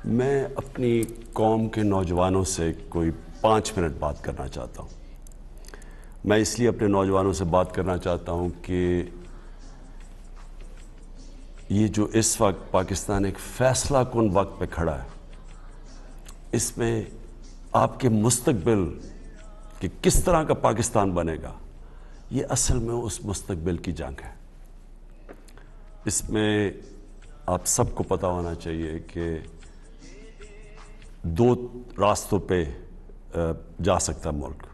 میں اپنی قوم کے نوجوانوں سے کوئی 5 منٹ بات کرنا چاہتا ہوں۔ میں اس لیے اپنے نوجوانوں سے بات کرنا چاہتا ہوں کہ یہ جو اس وقت پاکستان ایک فیصلہ کن وقت پہ کھڑا ہے، اس میں آپ کے مستقبل کہ کس طرح کا پاکستان بنے گا، یہ اصل میں اس مستقبل کی جنگ ہے۔ اس میں آپ سب کو پتہ ہونا چاہیے کہ 2 راستوں پہ جا سکتا ملک۔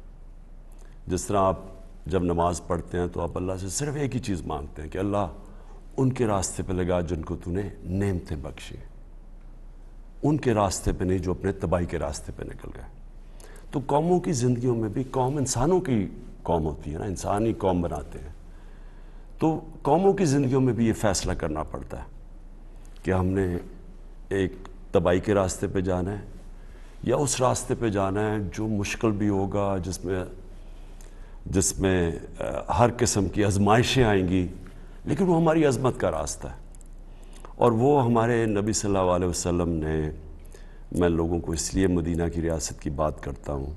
جس طرح آپ جب نماز پڑھتے ہیں تو آپ اللہ سے صرف ایک ہی چیز مانگتے ہیں کہ اللہ ان کے راستے پہ لگا جن کو تو نے نعمتیں بخشی، ان کے راستے پہ نہیں جو اپنے تباہی کے راستے پہ نکل گئے۔ تو قوموں کی زندگیوں میں بھی قوم انسانوں کی قوم ہوتی ہے نا، انسانی قوم بناتے ہیں، تو قوموں کی زندگیوں میں بھی یہ فیصلہ کرنا پڑتا ہے کہ ہم نے ایک تباہی کے راستے پہ جانا ہے یا اس راستے پہ جانا ہے جو مشکل بھی ہوگا، جس میں ہر قسم کی آزمائشیں آئیں گی، لیکن وہ ہماری عظمت کا راستہ ہے۔ اور وہ ہمارے نبی صلی اللہ علیہ وسلم نے، میں لوگوں کو اس لیے مدینہ کی ریاست کی بات کرتا ہوں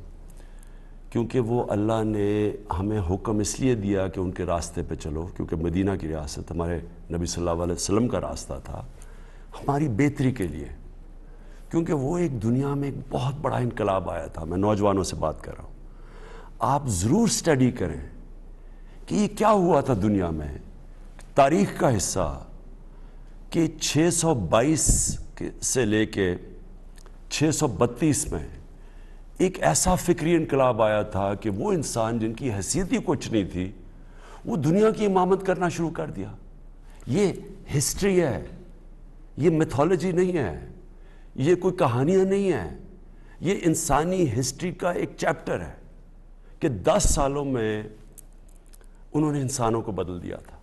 کیونکہ وہ اللہ نے ہمیں حکم اس لیے دیا کہ ان کے راستے پہ چلو، کیونکہ مدینہ کی ریاست ہمارے نبی صلی اللہ علیہ وسلم کا راستہ تھا ہماری بہتری کے لیے، کیونکہ وہ ایک دنیا میں ایک بہت بڑا انقلاب آیا تھا۔ میں نوجوانوں سے بات کر رہا ہوں، آپ ضرور سٹڈی کریں کہ یہ کیا ہوا تھا دنیا میں، تاریخ کا حصہ کہ 622 سے لے کے 632 میں ایک ایسا فکری انقلاب آیا تھا کہ وہ انسان جن کی حیثیت ہی کچھ نہیں تھی، وہ دنیا کی امامت کرنا شروع کر دیا۔ یہ ہسٹری ہے، یہ میتھولوجی نہیں ہے، یہ کوئی کہانیاں نہیں ہیں، یہ انسانی ہسٹری کا ایک چیپٹر ہے کہ 10 سالوں میں انہوں نے انسانوں کو بدل دیا تھا۔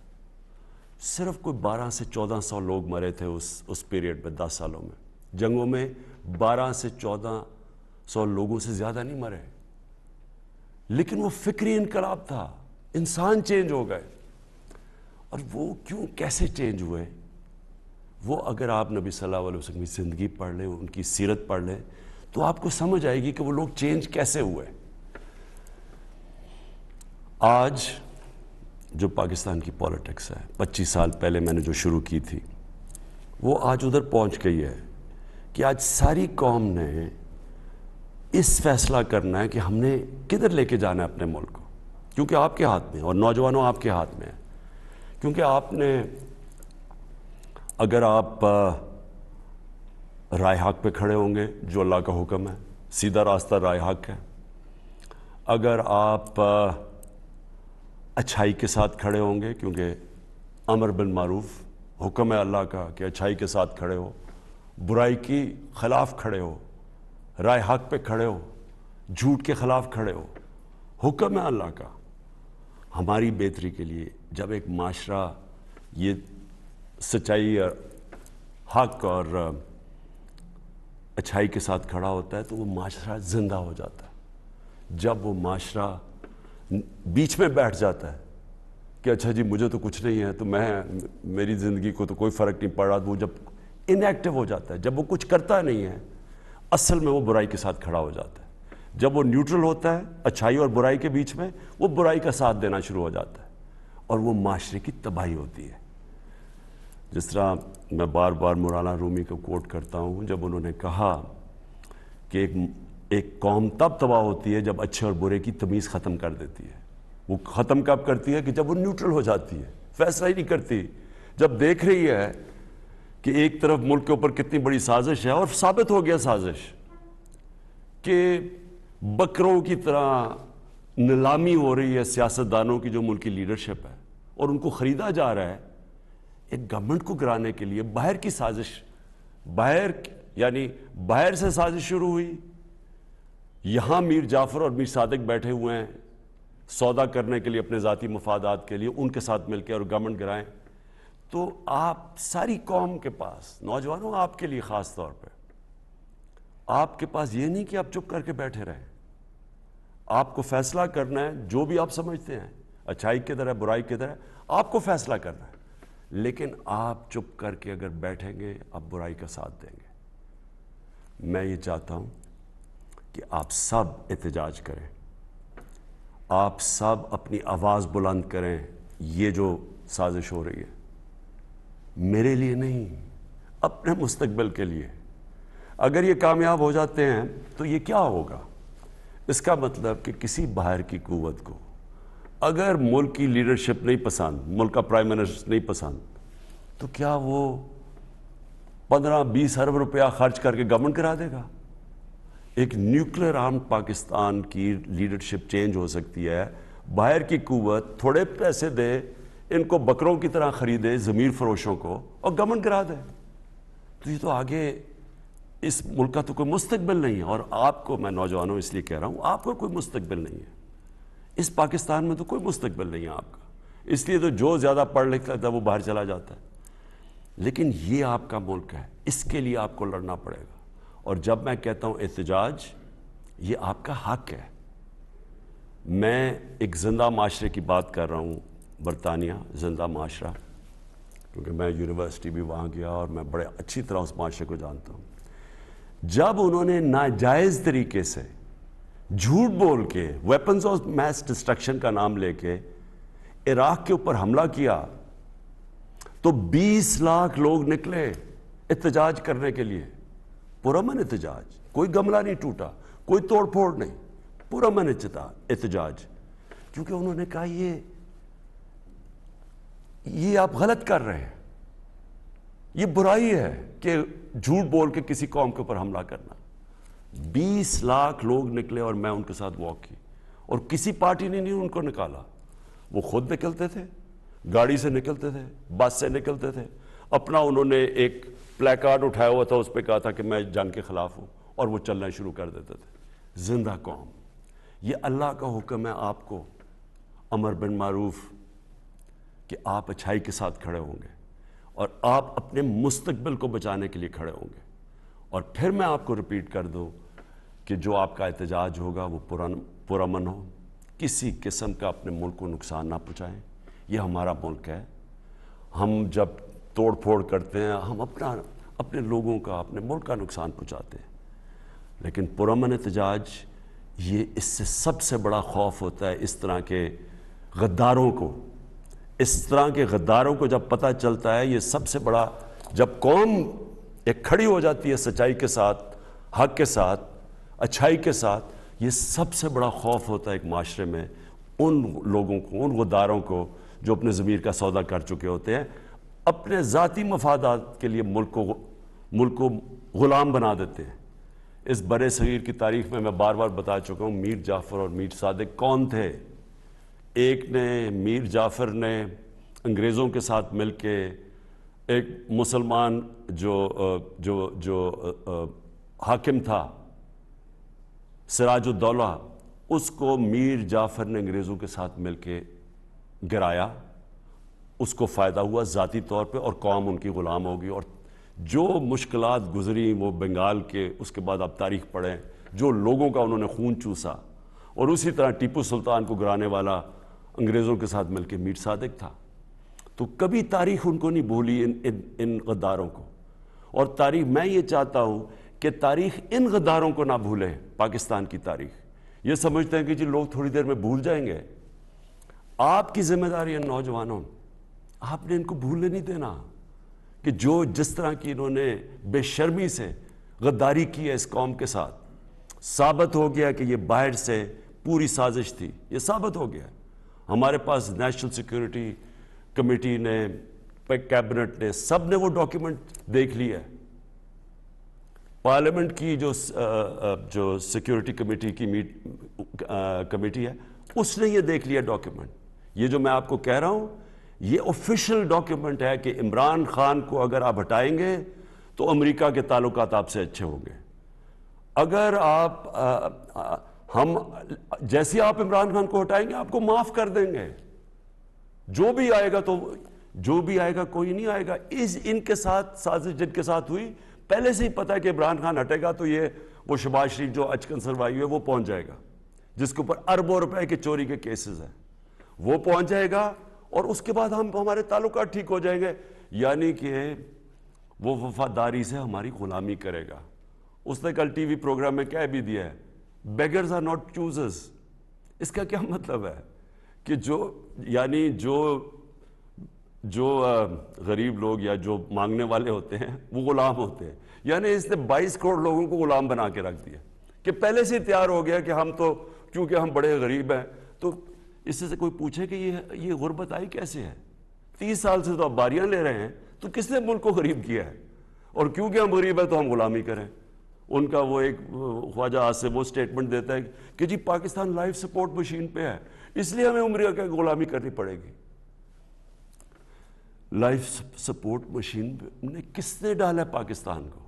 صرف کوئی 12 سے 1400 لوگ مرے تھے اس پیریڈ میں، 10 سالوں میں۔ جنگوں میں 12 سے 1400 لوگوں سے زیادہ نہیں مرے، لیکن وہ فکری انقلاب تھا، انسان چینج ہو گئے۔ اور وہ کیوں، کیسے چینج ہوئے، وہ اگر آپ نبی صلی اللہ علیہ وسلم کی زندگی پڑھ لیں، ان کی سیرت پڑھ لیں، تو آپ کو سمجھ آئے گی کہ وہ لوگ چینج کیسے ہوئے۔ آج جو پاکستان کی پولیٹکس ہے، 25 سال پہلے میں نے جو شروع کی تھی، وہ آج ادھر پہنچ گئی ہے کہ آج ساری قوم نے اس فیصلہ کرنا ہے کہ ہم نے کدھر لے کے جانا ہے اپنے ملک کو، کیونکہ آپ کے ہاتھ میں، اور نوجوانوں آپ کے ہاتھ میں ہے، کیونکہ آپ نے، اگر آپ رائے حق پہ کھڑے ہوں گے جو اللہ کا حکم ہے، سیدھا راستہ رائے حق ہے، اگر آپ اچھائی کے ساتھ کھڑے ہوں گے، کیونکہ امر بالمعروف حکم ہے اللہ کا کہ اچھائی کے ساتھ کھڑے ہو، برائی کی خلاف کھڑے ہو، رائے حق پہ کھڑے ہو، جھوٹ کے خلاف کھڑے ہو، حکم ہے اللہ کا ہماری بہتری کے لیے۔ جب ایک معاشرہ یہ سچائی، حق اور اچھائی کے ساتھ کھڑا ہوتا ہے تو وہ معاشرہ زندہ ہو جاتا ہے۔ جب وہ معاشرہ بیچ میں بیٹھ جاتا ہے کہ اچھا جی مجھے تو کچھ نہیں ہے، تو میری زندگی کو تو کوئی فرق نہیں پڑ رہا، وہ جب انیکٹیو ہو جاتا ہے، جب وہ کچھ کرتا نہیں ہے، اصل میں وہ برائی کے ساتھ کھڑا ہو جاتا ہے۔ جب وہ نیوٹرل ہوتا ہے اچھائی اور برائی کے بیچ میں، وہ برائی کا ساتھ دینا شروع ہو جاتا ہے اور وہ معاشرے کی تباہی ہوتی ہے۔ جس طرح میں بار بار مولانا رومی کو کوٹ کرتا ہوں، جب انہوں نے کہا کہ ایک قوم تب تباہ ہوتی ہے جب اچھے اور برے کی تمیز ختم کر دیتی ہے۔ وہ ختم کب کرتی ہے؟ کہ جب وہ نیوٹرل ہو جاتی ہے، فیصلہ ہی نہیں کرتی، جب دیکھ رہی ہے کہ ایک طرف ملک کے اوپر کتنی بڑی سازش ہے، اور ثابت ہو گیا سازش کہ بکروں کی طرح نیلامی ہو رہی ہے سیاستدانوں کی جو ملکی لیڈرشپ ہے، اور ان کو خریدا جا رہا ہے ایک گورنمنٹ کو گرانے کے لیے۔ باہر کی سازش، باہر سے سازش شروع ہوئی، یہاں میر جعفر اور میر صادق بیٹھے ہوئے ہیں سودا کرنے کے لیے اپنے ذاتی مفادات کے لیے، ان کے ساتھ مل کے اور گورنمنٹ گرائیں۔ تو آپ ساری قوم کے پاس، نوجوانوں آپ کے لیے خاص طور پہ، آپ کے پاس یہ نہیں کہ آپ چپ کر کے بیٹھے رہیں، آپ کو فیصلہ کرنا ہے، جو بھی آپ سمجھتے ہیں اچھائی کدھر ہے، برائی کدھر ہے، آپ کو فیصلہ کرنا ہے۔ لیکن آپ چپ کر کے اگر بیٹھیں گے، آپ برائی کا ساتھ دیں گے۔ میں یہ چاہتا ہوں کہ آپ سب احتجاج کریں، آپ سب اپنی آواز بلند کریں. یہ جو سازش ہو رہی ہے میرے لیے نہیں، اپنے مستقبل کے لیے. اگر یہ کامیاب ہو جاتے ہیں تو یہ کیا ہوگا؟ اس کا مطلب کہ کسی باہر کی قوت کو اگر ملک کی لیڈرشپ نہیں پسند، ملک کا پرائم منسٹر نہیں پسند، تو کیا وہ 15-20 ارب روپیہ خرچ کر کے گورنمنٹ کرا دے گا؟ ایک نیوکلیر آرم پاکستان کی لیڈرشپ چینج ہو سکتی ہے. باہر کی قوت تھوڑے پیسے دے، ان کو بکروں کی طرح خریدے، ضمیر فروشوں کو، اور گورنمنٹ کرا دے. تو یہ تو آگے اس ملک کا تو کوئی مستقبل نہیں ہے. اور آپ کو میں نوجوانوں اس لیے کہہ رہا ہوں، آپ کو کوئی مستقبل نہیں ہے اس پاکستان میں، تو کوئی مستقبل نہیں ہے آپ کا. اس لیے تو جو زیادہ پڑھ لکھ لیتا ہے وہ باہر چلا جاتا ہے. لیکن یہ آپ کا ملک ہے، اس کے لیے آپ کو لڑنا پڑے گا. اور جب میں کہتا ہوں احتجاج، یہ آپ کا حق ہے. میں ایک زندہ معاشرے کی بات کر رہا ہوں، برطانیہ زندہ معاشرہ، کیونکہ میں یونیورسٹی بھی وہاں گیا اور میں بڑے اچھی طرح اس معاشرے کو جانتا ہوں. جب انہوں نے ناجائز طریقے سے جھوٹ بول کے ویپنز آف میس ڈسٹرکشن کا نام لے کے عراق کے اوپر حملہ کیا، تو 20 لاکھ لوگ نکلے احتجاج کرنے کے لیے. پرامن احتجاج، کوئی گملہ نہیں ٹوٹا، کوئی توڑ پھوڑ نہیں، پرامن احتجاج. کیونکہ انہوں نے کہا یہ آپ غلط کر رہے ہیں، یہ برائی ہے کہ جھوٹ بول کے کسی قوم کے اوپر حملہ کرنا. 20 لاکھ لوگ نکلے اور میں ان کے ساتھ واک کی، اور کسی پارٹی نے نہیں ان کو نکالا. وہ خود نکلتے تھے، گاڑی سے نکلتے تھے، بس سے نکلتے تھے. اپنا انہوں نے ایک پلے کارڈ اٹھایا ہوا تھا، اس پہ کہا تھا کہ میں جنگ کے خلاف ہوں، اور وہ چلنا شروع کر دیتے تھے. زندہ قوم. یہ اللہ کا حکم ہے آپ کو، امر بن معروف، کہ آپ اچھائی کے ساتھ کھڑے ہوں گے اور آپ اپنے مستقبل کو بچانے کے لیے کھڑے ہوں گے. اور پھر میں آپ کو ریپیٹ کر دوں کہ جو آپ کا احتجاج ہوگا وہ پرامن ہو، کسی قسم کا اپنے ملک کو نقصان نہ پہنچائیں. یہ ہمارا ملک ہے. ہم جب توڑ پھوڑ کرتے ہیں ہم اپنے لوگوں کا، اپنے ملک کا نقصان پہنچاتے ہیں. لیکن پرامن احتجاج، یہ اس سے سب سے بڑا خوف ہوتا ہے اس طرح کے غداروں کو. اس طرح کے غداروں کو جب پتہ چلتا ہے، یہ سب سے بڑا، جب قوم ایک کھڑی ہو جاتی ہے سچائی کے ساتھ، حق کے ساتھ، اچھائی کے ساتھ، یہ سب سے بڑا خوف ہوتا ہے ایک معاشرے میں ان لوگوں کو، ان غداروں کو جو اپنے ضمیر کا سودا کر چکے ہوتے ہیں، اپنے ذاتی مفادات کے لیے ملک کو غلام بنا دیتے ہیں. اس برے صغیر کی تاریخ میں بار بار بتا چکا ہوں، میر جعفر اور میر صادق کون تھے. ایک نے، میر جعفر نے انگریزوں کے ساتھ مل کے ایک مسلمان جو حاکم تھا سراج الدولہ، اس کو میر جعفر نے انگریزوں کے ساتھ مل کے گرایا. اس کو فائدہ ہوا ذاتی طور پہ، اور قوم ان کی غلام ہوگی. اور جو مشکلات گزری وہ بنگال کے، اس کے بعد آپ تاریخ پڑھیں، جو لوگوں کا انہوں نے خون چوسا. اور اسی طرح ٹیپو سلطان کو گرانے والا انگریزوں کے ساتھ مل کے میر صادق تھا. تو کبھی تاریخ ان کو نہیں بھولی، ان غداروں کو. اور تاریخ، میں یہ چاہتا ہوں کہ تاریخ ان غداروں کو نہ بھولے. پاکستان کی تاریخ یہ سمجھتے ہیں کہ جی لوگ تھوڑی دیر میں بھول جائیں گے. آپ کی ذمہ داری ہے نوجوانوں، آپ نے ان کو بھولنے نہیں دینا کہ جس طرح کی انہوں نے بے شرمی سے غداری کی ہے اس قوم کے ساتھ. ثابت ہو گیا کہ یہ باہر سے پوری سازش تھی، یہ ثابت ہو گیا. ہمارے پاس نیشنل سیکیورٹی کمیٹی نے، کیبنٹ نے، سب نے وہ ڈاکیومنٹ دیکھ لیا. پارلیمنٹ کی جو سیکیورٹی کمیٹی کی کمیٹی ہے، اس نے یہ دیکھ لیا ڈاکیومنٹ. یہ جو میں آپ کو کہہ رہا ہوں یہ آفیشیل ڈاکیومنٹ ہے کہ عمران خان کو اگر آپ ہٹائیں گے تو امریکہ کے تعلقات آپ سے اچھے ہوں گے. اگر جیسے آپ عمران خان کو ہٹائیں گے آپ کو معاف کر دیں گے. جو بھی آئے گا کوئی نہیں آئے گا. ان کے ساتھ سازش جن کے ساتھ ہوئی، پہلے سے ہی پتا ہے کہ عمران خان ہٹے گا تو وہ شہباز شریف جو اچکن سروائی ہوئے وہ پہنچ جائے گا، جس کے اوپر اربوں روپے کے چوری کے کیسز ہیں، وہ پہنچ جائے گا. اور اس کے بعد ہمارے تعلقات ٹھیک ہو جائیں گے. یعنی کہ وہ وفاداری سے ہماری غلامی کرے گا. اس نے کل ٹی وی پروگرام میں کہہ بھی دیا ہے بیگرز آر ناٹ چوزرز. اس کا کیا مطلب ہے کہ جو غریب لوگ یا جو مانگنے والے ہوتے ہیں وہ غلام ہوتے ہیں. یعنی اس نے 22 کروڑ لوگوں کو غلام بنا کے رکھ دیا کہ پہلے سے تیار ہو گیا کہ ہم تو کیونکہ ہم بڑے غریب ہیں. تو اس سے کوئی پوچھے کہ یہ غربت آئی کیسے ہے؟ 30 سال سے تو آپ باریاں لے رہے ہیں, تو کس نے ملک کو غریب کیا ہے؟ اور کیونکہ ہم غریب ہیں تو ہم غلامی کریں. ان کا وہ ایک خواجہ آج سے وہ سٹیٹمنٹ دیتا ہے کہ جی پاکستان لائف سپورٹ مشین پہ ہے, اس لیے ہمیں امریکہ کی غلامی کرنی پڑے گی. لائف سپورٹ مشین نے کس نے ڈالا ہے پاکستان کو؟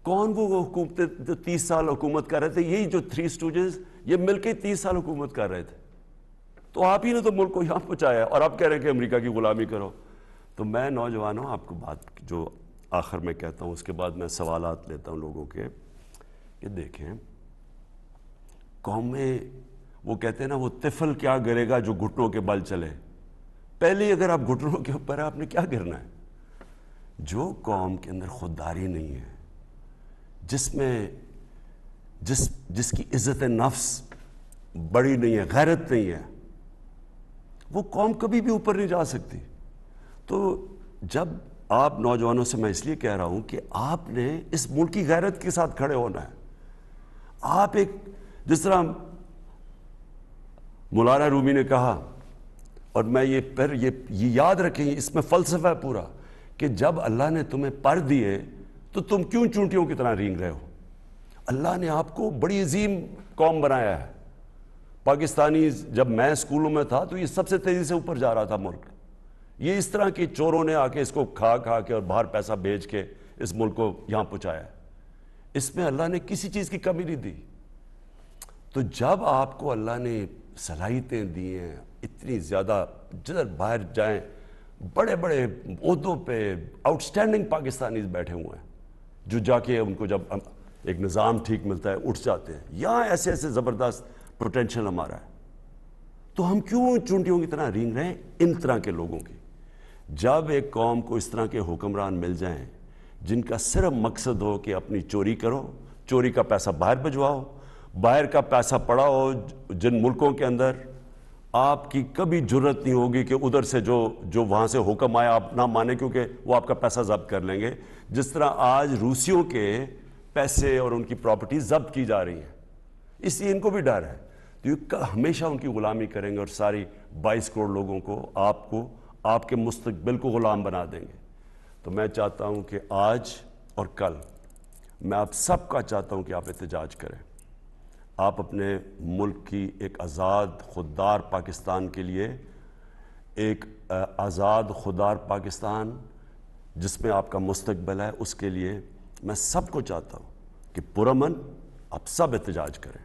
کون وہ حکومتیں جو 30 سال حکومت کر رہے تھے؟ یہی جو 3 اسٹوجز یہ مل کے 30 سال حکومت کر رہے تھے. تو آپ ہی نے تو ملک کو یہاں پہنچایا اور آپ کہہ رہے ہیں کہ امریکہ کی غلامی کرو. تو میں نوجوانوں آپ کو بات جو آخر میں کہتا ہوں, اس کے بعد میں سوالات لیتا ہوں لوگوں کے, کہ دیکھیں قومیں وہ کہتے ہیں نا وہ طفل کیا گرے گا جو گھٹنوں کے بل چلے. پہلے اگر آپ گھٹنوں کے اوپر آپ نے کیا کرنا ہے؟ جو قوم کے اندر خودداری نہیں ہے, جس کی عزت نفس بڑی نہیں ہے, غیرت نہیں ہے, وہ قوم کبھی بھی اوپر نہیں جا سکتی. تو جب آپ نوجوانوں سے میں اس لیے کہہ رہا ہوں کہ آپ نے اس ملک کی غیرت کے ساتھ کھڑے ہونا ہے. آپ ایک جس طرح مولانا رومی نے کہا, اور میں یہ یاد رکھیں, اس میں فلسفہ ہے پورا, کہ جب اللہ نے تمہیں پر دیے تو تم کیوں چونٹیوں کی طرح رینگ رہے ہو؟ اللہ نے آپ کو بڑی عظیم قوم بنایا ہے. پاکستانی جب میں اسکولوں میں تھا تو یہ سب سے تیزی سے اوپر جا رہا تھا ملک. یہ اس طرح کی چوروں نے آ کے اس کو کھا کے اور باہر پیسہ بھیج کے اس ملک کو یہاں پہنچایا ہے. اس میں اللہ نے کسی چیز کی کمی نہیں دی. تو جب آپ کو اللہ نے صلاحیتیں دی ہیں اتنی زیادہ, جدھر باہر جائیں بڑے بڑے عہدوں پہ آؤٹ اسٹینڈنگ پاکستانیز بیٹھے ہوئے ہیں, جو جا کے ان کو جب ایک نظام ٹھیک ملتا ہے اٹھ جاتے ہیں. یہاں ایسے ایسے زبردست پوٹینشل ہمارا ہے. تو ہم کیوں چونٹیوں کی طرح رینگ رہے ہیں ان طرح کے لوگوں کی؟ جب ایک قوم کو اس طرح کے حکمران مل جائیں جن کا صرف مقصد ہو کہ اپنی چوری کرو, چوری کا پیسہ باہر بھجواؤ, باہر کا پیسہ پڑا ہو جن ملکوں کے اندر آپ کی کبھی جرت نہیں ہوگی کہ ادھر سے جو وہاں سے حکم آیا آپ نہ مانے, کیونکہ وہ آپ کا پیسہ ضبط کر لیں گے. جس طرح آج روسیوں کے پیسے اور ان کی پراپرٹی ضبط کی جا رہی ہیں, اس لیے ان کو بھی ڈر ہے. تو یہ ہمیشہ ان کی غلامی کریں گے اور ساری 22 کروڑ لوگوں کو آپ کے مستقبل کو غلام بنا دیں گے. تو میں چاہتا ہوں کہ آج اور کل میں آپ سب کا چاہتا ہوں کہ آپ احتجاج کریں. آپ اپنے ملک کی ایک آزاد خوددار پاکستان کے لیے, ایک آزاد خوددار پاکستان جس میں آپ کا مستقبل ہے, اس کے لیے میں سب کو چاہتا ہوں کہ پرامن آپ سب احتجاج کریں.